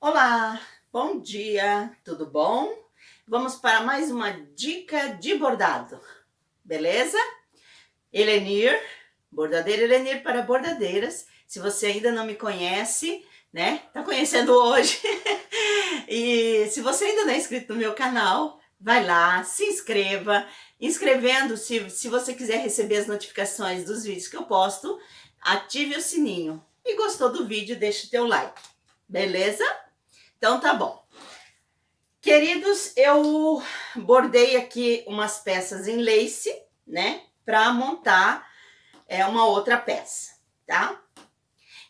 Olá, bom dia, tudo bom? Vamos para mais uma dica de bordado, beleza? Helenir, bordadeira Helenir para bordadeiras. Se você ainda não me conhece, né? Tá conhecendo hoje. E se você ainda não é inscrito no meu canal, vai lá, se inscreva. Inscrevendo, se você quiser receber as notificações dos vídeos que eu posto, ative o sininho. E gostou do vídeo, deixa o teu like, beleza? Então tá bom. Queridos, eu bordei aqui umas peças em lace, né? Para montar uma outra peça, tá?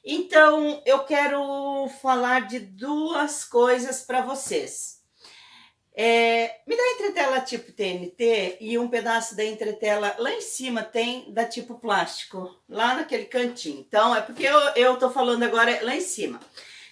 Então, eu quero falar de duas coisas para vocês. Me dá entretela tipo TNT e um pedaço da entretela lá em cima tem da tipo plástico, lá naquele cantinho. Então, é porque eu tô falando agora lá em cima.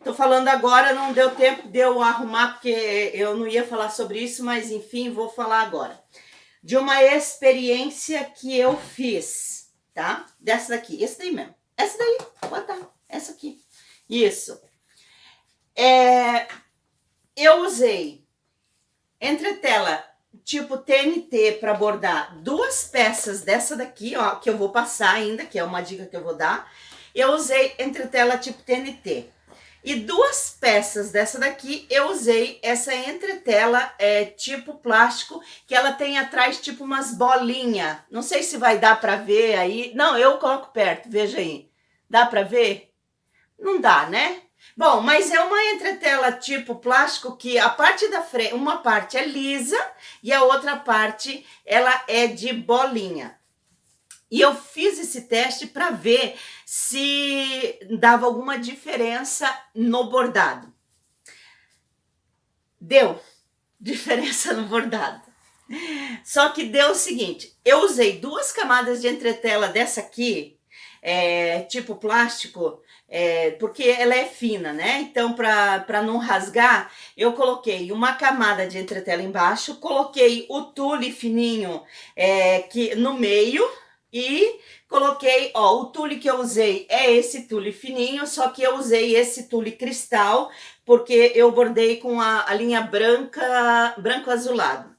Tô falando agora, não deu tempo de eu arrumar, porque eu não ia falar sobre isso, mas enfim, vou falar agora. De uma experiência que eu fiz, tá? Dessa daqui, esse daí mesmo. Essa daí, botar, essa aqui. Isso. Eu usei entretela tipo TNT para bordar duas peças dessa daqui, ó, que eu vou passar ainda, que é uma dica que eu vou dar. Eu usei entretela tipo TNT. E duas peças dessa daqui, eu usei essa entretela tipo plástico, que ela tem atrás tipo umas bolinhas. Não sei se vai dar para ver aí. Não, eu coloco perto, veja aí. Dá para ver? Não dá, né? Bom, mas é uma entretela tipo plástico que a parte da frente, uma parte é lisa e a outra parte ela é de bolinha. E eu fiz esse teste para ver se dava alguma diferença no bordado. Deu diferença no bordado. Só que deu o seguinte, eu usei duas camadas de entretela dessa aqui, tipo plástico, porque ela é fina, né? Então, para não rasgar, eu coloquei uma camada de entretela embaixo, coloquei o tule fininho no meio, e coloquei, ó, o tule que eu usei é esse tule fininho, só que eu usei esse tule cristal, porque eu bordei com a linha branco azulado.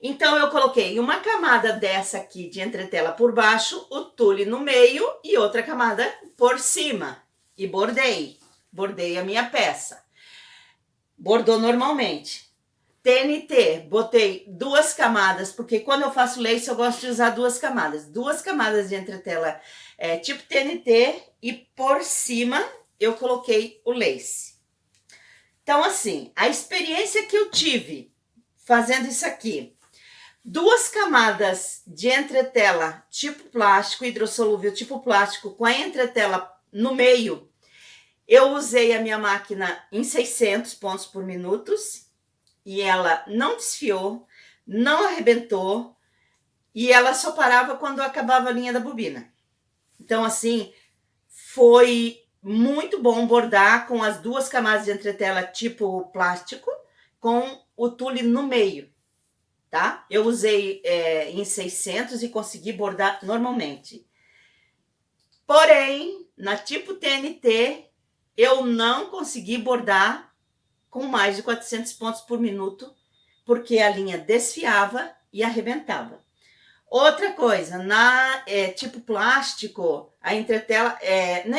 Então, eu coloquei uma camada dessa aqui de entretela por baixo, o tule no meio e outra camada por cima. E bordei a minha peça. Bordou normalmente. TNT, botei duas camadas, porque quando eu faço lace eu gosto de usar duas camadas de entretela tipo TNT, e por cima eu coloquei o lace. Então, assim, a experiência que eu tive fazendo isso aqui, duas camadas de entretela tipo plástico, hidrossolúvel tipo plástico, com a entretela no meio, eu usei a minha máquina em 600 pontos por minuto, e ela não desfiou, não arrebentou, e ela só parava quando acabava a linha da bobina. Então, assim, foi muito bom bordar com as duas camadas de entretela tipo plástico, com o tule no meio, tá? Eu usei em 600 e consegui bordar normalmente. Porém, na tipo TNT, eu não consegui bordar com mais de 400 pontos por minuto, porque a linha desfiava e arrebentava. Outra coisa, na tipo plástico, a entretela,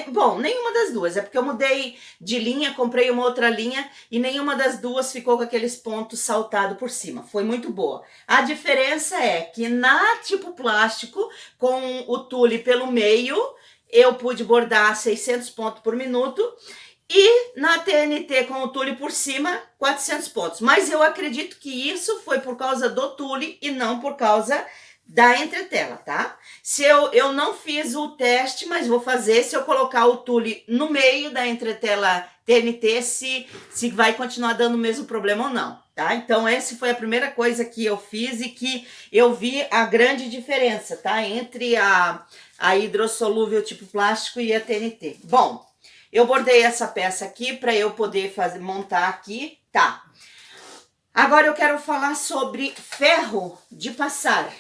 bom, nenhuma das duas, é porque eu mudei de linha, comprei uma outra linha e nenhuma das duas ficou com aqueles pontos saltados por cima, foi muito boa. A diferença é que na tipo plástico, com o tule pelo meio, eu pude bordar 600 pontos por minuto, e na TNT com o tule por cima, 400 pontos. Mas eu acredito que isso foi por causa do tule e não por causa da entretela, tá? Se eu não fiz o teste, mas vou fazer, se eu colocar o tule no meio da entretela TNT, se vai continuar dando o mesmo problema ou não, tá? Então, essa foi a primeira coisa que eu fiz e que eu vi a grande diferença, tá? Entre a hidrossolúvel tipo plástico e a TNT. Bom, eu bordei essa peça aqui para eu poder montar aqui, tá? Agora eu quero falar sobre ferro de passar.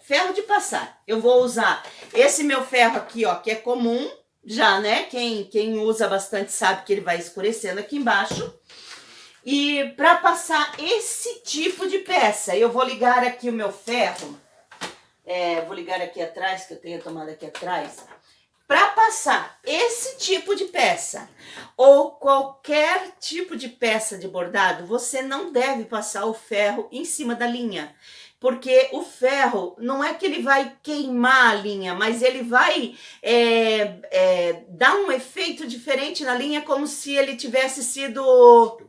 Ferro de passar. Eu vou usar esse meu ferro aqui, ó, que é comum, já, né? Quem usa bastante sabe que ele vai escurecendo aqui embaixo. E para passar esse tipo de peça, eu vou ligar aqui o meu ferro. Vou ligar aqui atrás, que eu tenho a tomada aqui atrás. Para passar esse tipo de peça ou qualquer tipo de peça de bordado, você não deve passar o ferro em cima da linha. Porque o ferro, não é que ele vai queimar a linha, mas ele vai dar um efeito diferente na linha, como se ele tivesse sido...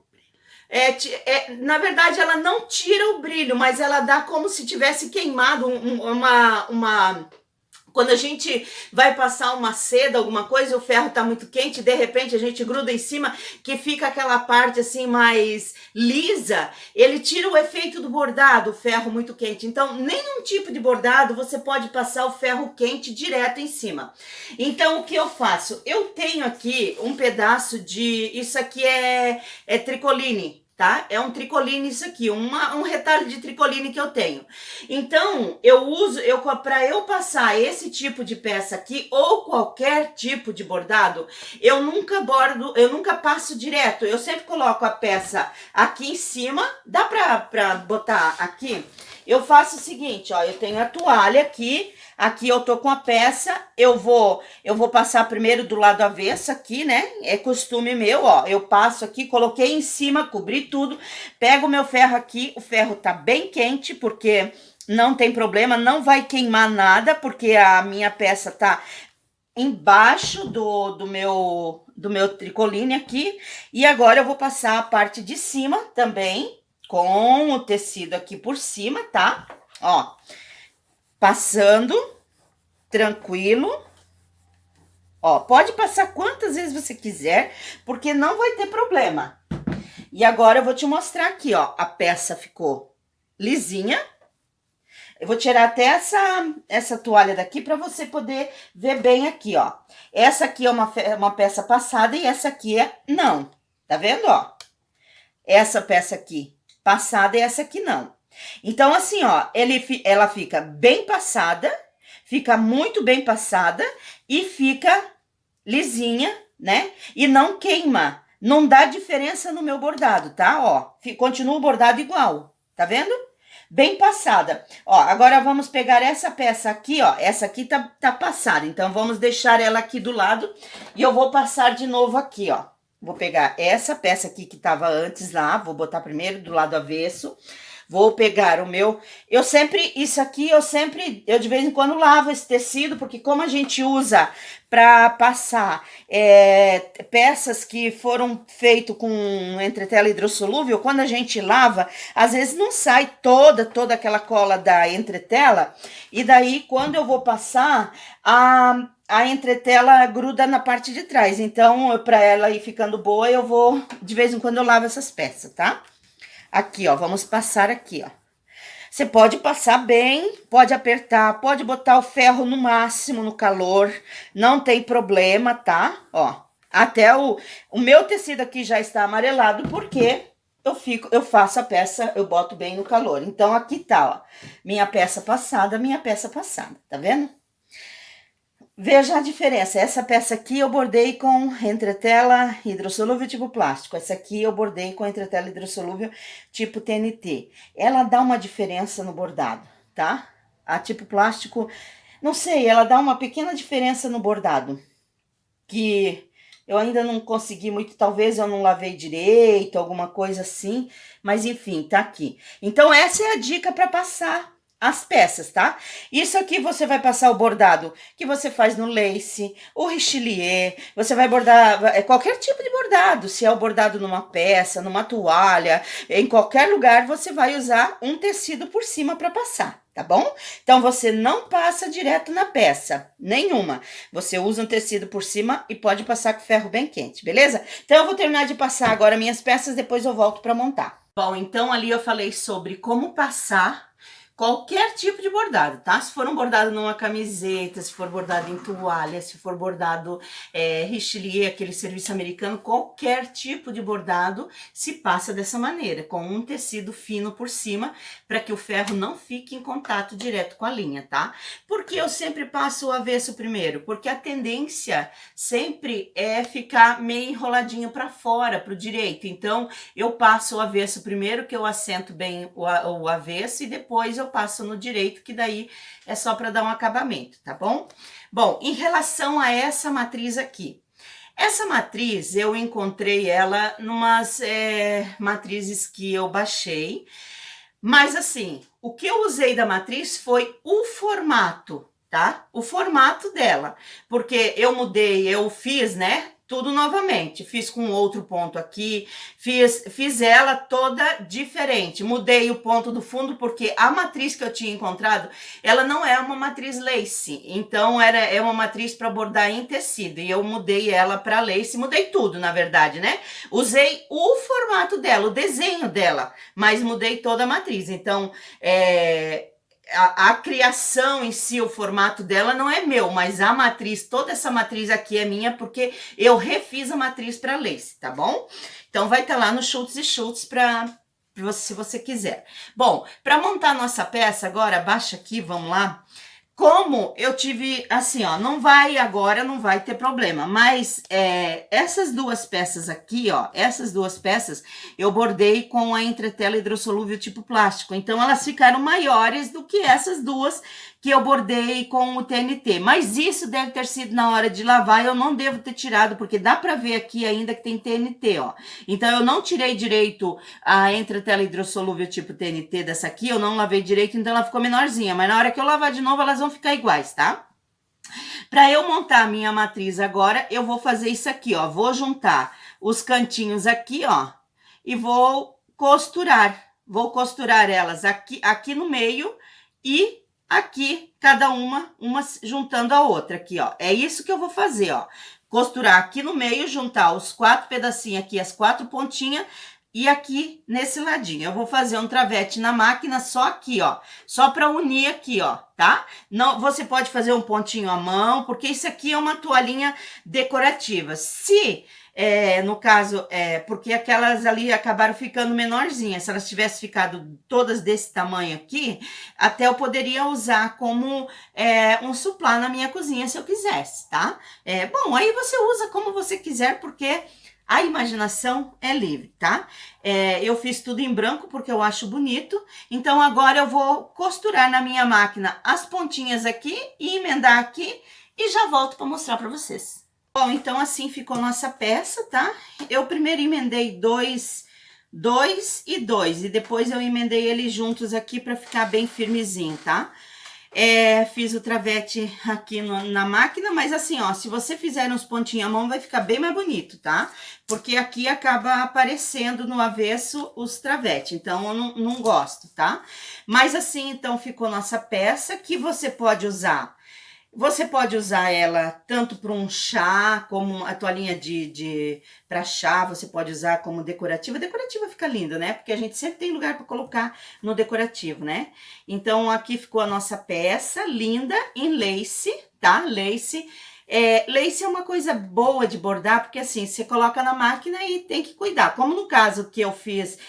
na verdade, ela não tira o brilho, mas ela dá como se tivesse queimado quando a gente vai passar uma seda, alguma coisa, o ferro tá muito quente, de repente a gente gruda em cima, que fica aquela parte assim mais lisa, ele tira o efeito do bordado, o ferro muito quente. Então, nenhum tipo de bordado você pode passar o ferro quente direto em cima. Então, o que eu faço? Eu tenho aqui um pedaço de... Isso aqui é tricoline. Tá? É um tricoline isso aqui, um retalho de tricoline que eu tenho. Então, para eu passar esse tipo de peça aqui, ou qualquer tipo de bordado, eu nunca passo direto, eu sempre coloco a peça aqui em cima, dá pra botar aqui? Eu faço o seguinte, ó, eu tenho a toalha aqui eu tô com a peça, eu vou passar primeiro do lado avesso aqui, né? É costume meu, ó, eu passo aqui, coloquei em cima, cobri tudo, pego o meu ferro aqui, o ferro tá bem quente, porque não tem problema, não vai queimar nada, porque a minha peça tá embaixo do meu tricoline aqui, e agora eu vou passar a parte de cima também, com o tecido aqui por cima, tá? Ó, passando, tranquilo. Ó, pode passar quantas vezes você quiser, porque não vai ter problema. E agora eu vou te mostrar aqui, ó, a peça ficou lisinha. Eu vou tirar até essa toalha daqui para você poder ver bem aqui, ó. Essa aqui é uma peça passada e essa aqui não. Tá vendo, ó? Essa peça aqui passada e essa aqui não. Então, assim, ó, ela fica bem passada, fica muito bem passada e fica lisinha, né? E não queima, não dá diferença no meu bordado, tá? Ó, continua o bordado igual, tá vendo? Bem passada. Ó, agora vamos pegar essa peça aqui, ó, essa aqui tá passada, então vamos deixar ela aqui do lado e eu vou passar de novo aqui, ó. Vou pegar essa peça aqui que tava antes lá, vou botar primeiro do lado avesso. Vou pegar o meu... Isso aqui eu de vez em quando lavo esse tecido, porque como a gente usa para passar peças que foram feitas com entretela hidrossolúvel, quando a gente lava, às vezes não sai toda aquela cola da entretela, e daí quando eu vou passar, a entretela gruda na parte de trás. Então, para ela ir ficando boa, de vez em quando eu lavo essas peças, tá? Aqui, ó, vamos passar aqui, ó. Você pode passar bem, pode apertar, pode botar o ferro no máximo no calor, não tem problema, tá? Ó, até o meu tecido aqui já está amarelado, porque eu faço a peça, eu boto bem no calor. Então, aqui tá, ó, minha peça passada, tá vendo? Veja a diferença, essa peça aqui eu bordei com entretela hidrossolúvel tipo plástico, essa aqui eu bordei com entretela hidrossolúvel tipo TNT. Ela dá uma diferença no bordado, tá? A tipo plástico, não sei, ela dá uma pequena diferença no bordado, que eu ainda não consegui muito, talvez eu não lavei direito, alguma coisa assim, mas enfim, tá aqui. Então essa é a dica para passar as peças, tá? Isso aqui você vai passar o bordado que você faz no lace, o richelieu, você vai bordar qualquer tipo de bordado, se é o bordado numa peça, numa toalha, em qualquer lugar você vai usar um tecido por cima para passar, tá bom? Então você não passa direto na peça, nenhuma. Você usa um tecido por cima e pode passar com ferro bem quente, beleza? Então eu vou terminar de passar agora minhas peças, depois eu volto para montar. Bom, então ali eu falei sobre como passar qualquer tipo de bordado, tá? Se for um bordado numa camiseta, se for bordado em toalha, se for bordado richelieu, aquele serviço americano, qualquer tipo de bordado se passa dessa maneira, com um tecido fino por cima, para que o ferro não fique em contato direto com a linha, tá? Por que eu sempre passo o avesso primeiro? Porque a tendência sempre é ficar meio enroladinho para fora, para o direito. Então, eu passo o avesso primeiro, que eu assento bem o avesso, e depois eu passo no direito, que daí é só para dar um acabamento, tá bom? Bom, em relação a essa matriz aqui, essa matriz eu encontrei ela numas matrizes que eu baixei, mas assim, o que eu usei da matriz foi o formato, tá? O formato dela, porque eu mudei, eu fiz, né? Tudo novamente, fiz com outro ponto aqui, fiz ela toda diferente, mudei o ponto do fundo, porque a matriz que eu tinha encontrado, ela não é uma matriz lace, então é uma matriz para bordar em tecido, e eu mudei ela para lace, mudei tudo, na verdade, né? Usei o formato dela, o desenho dela, mas mudei toda a matriz, então, a criação em si, o formato dela não é meu, mas a matriz, toda essa matriz aqui é minha, porque eu refiz a matriz para lace, tá bom? Então vai estar lá no Schultz e Schultz para você, se você quiser. Bom, para montar a nossa peça agora, abaixa aqui, vamos lá. Como eu tive, assim, ó, não vai agora, não vai ter problema, mas essas duas peças aqui, ó, essas duas peças, eu bordei com a entretela hidrossolúvel tipo plástico, então elas ficaram maiores do que essas duas que eu bordei com o TNT, mas isso deve ter sido na hora de lavar, eu não devo ter tirado, porque dá pra ver aqui ainda que tem TNT, ó, então eu não tirei direito a entretela hidrossolúvel tipo TNT dessa aqui, eu não lavei direito, então ela ficou menorzinha, mas na hora que eu lavar de novo, elas vão ficar iguais, tá? Para eu montar a minha matriz agora, eu vou fazer isso aqui, ó, vou juntar os cantinhos aqui, ó, e vou costurar elas aqui no meio e aqui, cada uma juntando a outra aqui, ó. É isso que eu vou fazer, ó. Costurar aqui no meio, juntar os 4 pedacinhos aqui, as 4 pontinhas, e aqui nesse ladinho. Eu vou fazer um travete na máquina só aqui, ó. Só para unir aqui, ó, tá? Não, você pode fazer um pontinho à mão, porque isso aqui é uma toalhinha decorativa. Se... no caso, porque aquelas ali acabaram ficando menorzinhas. Se elas tivessem ficado todas desse tamanho aqui, até eu poderia usar como um suplá na minha cozinha, se eu quisesse, tá? Bom, aí você usa como você quiser, porque a imaginação é livre, tá? Eu fiz tudo em branco porque eu acho bonito. Então, agora eu vou costurar na minha máquina as pontinhas aqui e emendar aqui e já volto para mostrar para vocês. Bom, então assim ficou nossa peça, tá? Eu primeiro emendei dois e dois, e depois eu emendei eles juntos aqui para ficar bem firmezinho, tá? Fiz o travete aqui na máquina, mas assim, ó, se você fizer uns pontinhos à mão, vai ficar bem mais bonito, tá? Porque aqui acaba aparecendo no avesso os travetes, então eu não gosto, tá? Mas assim, então, ficou nossa peça, que você pode usar. Você pode usar ela tanto para um chá, como a toalhinha para chá, você pode usar como decorativa. Decorativa fica linda, né? Porque a gente sempre tem lugar para colocar no decorativo, né? Então, aqui ficou a nossa peça linda em lace, tá? Lace. Lace é uma coisa boa de bordar, porque assim, você coloca na máquina e tem que cuidar. Como no caso que eu fiz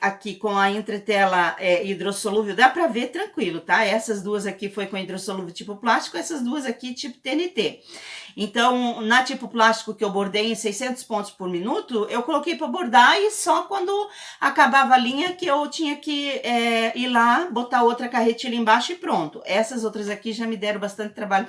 aqui com a entretela hidrossolúvel, dá pra ver tranquilo, tá? Essas duas aqui foi com hidrossolúvel tipo plástico, essas duas aqui tipo TNT. Então, na tipo plástico que eu bordei em 600 pontos por minuto, eu coloquei para bordar e só quando acabava a linha que eu tinha que ir lá, botar outra carretilha embaixo e pronto. Essas outras aqui já me deram bastante trabalho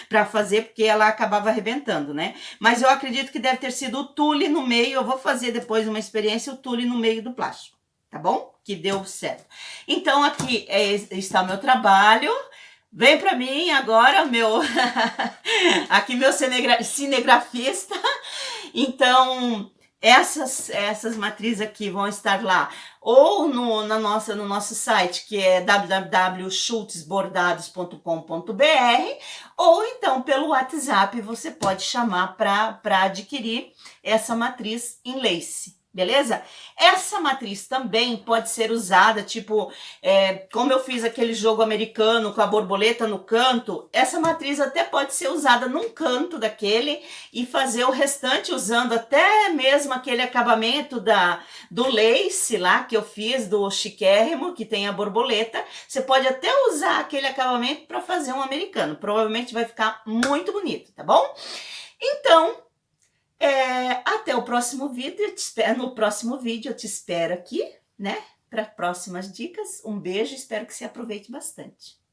para fazer, porque ela acabava arrebentando, né? Mas eu acredito que deve ter sido o tule no meio, eu vou fazer depois uma experiência, o tule no meio do plástico, tá bom? Que deu certo. Então, aqui está o meu trabalho. Vem para mim agora, aqui meu cinegrafista. Então, essas matrizes aqui vão estar lá, ou no nosso site, que é www.schultzbordados.com.br, ou então pelo WhatsApp você pode chamar para adquirir essa matriz em lace. beleza? Essa matriz também pode ser usada, tipo, como eu fiz aquele jogo americano com a borboleta no canto, essa matriz até pode ser usada num canto daquele e fazer o restante usando até mesmo aquele acabamento do lace lá que eu fiz, do chiquérrimo, que tem a borboleta. Você pode até usar aquele acabamento para fazer um americano. Provavelmente vai ficar muito bonito, tá bom? Então, até o próximo vídeo. No próximo vídeo eu te espero aqui, né? Para próximas dicas. Um beijo, espero que você aproveite bastante.